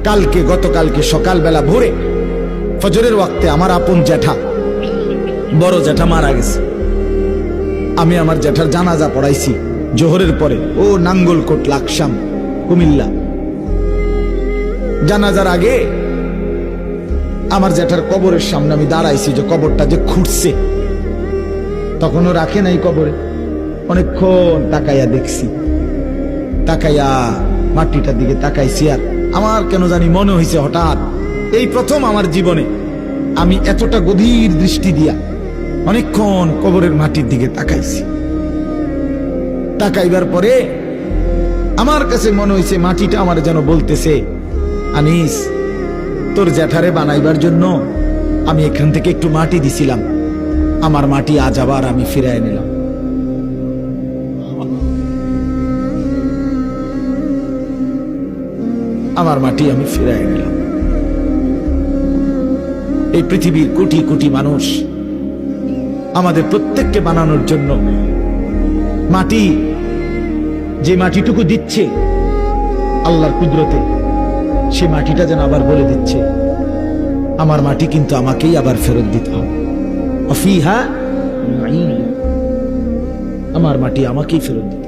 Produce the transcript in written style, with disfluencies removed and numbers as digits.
গতকালকে সকালবেলা ভোরে ফজরের ওয়াক্তে আমার আপন জ্যাঠা, বড় জ্যাঠা মারা গেছে। আমি আমার জ্যাঠার জানাজা পড়াইছি জোহরের পরে, ও নাঙ্গলকোট লাকসাম কুমিল্লা। জানাজার আগে আমার জ্যাঠার কবরের সামনে আমি দাঁড়াইছি, যে কবরটা যে খুঁড়ছে, তখনও রাখে নাই কবরে। অনেকক্ষণ তাকাইয়া দেখছি, তাকাইয়া মাটিটার দিকে তাকাইছি, আর আমার কেন জানি মনে হয়েছে হঠাৎ এই প্রথম আমার জীবনে আমি এতটা গভীর দৃষ্টি দিয়া অনেকক্ষণ কবরের মাটির দিকে তাকাইছি। তাকাইবার পরে আমার কাছে মনে হয়েছে মাটিটা আমার যেন বলতেছে, আনিস, তোর জ্যাঠারে বানাইবার জন্য আমি এখান থেকে একটু মাটি দিছিলাম, আমার মাটি আজ আবার আমি ফিরায় নিলাম। আমার মাটি আমি ফিরায় নিলাম। এই পৃথিবীর কোটি কোটি মানুষ আমাদের প্রত্যেককে বানানোর জন্য মাটি, যে মাটিটুকু দিচ্ছে আল্লাহর কুদরতে, সে মাটিটা যেন আবার বলে দিচ্ছে, আমার মাটি কিন্তু আমাকেই আবার ফেরত দিতে হবে। অফিহা, আমার মাটি আমাকেই ফেরত দিতে হবে।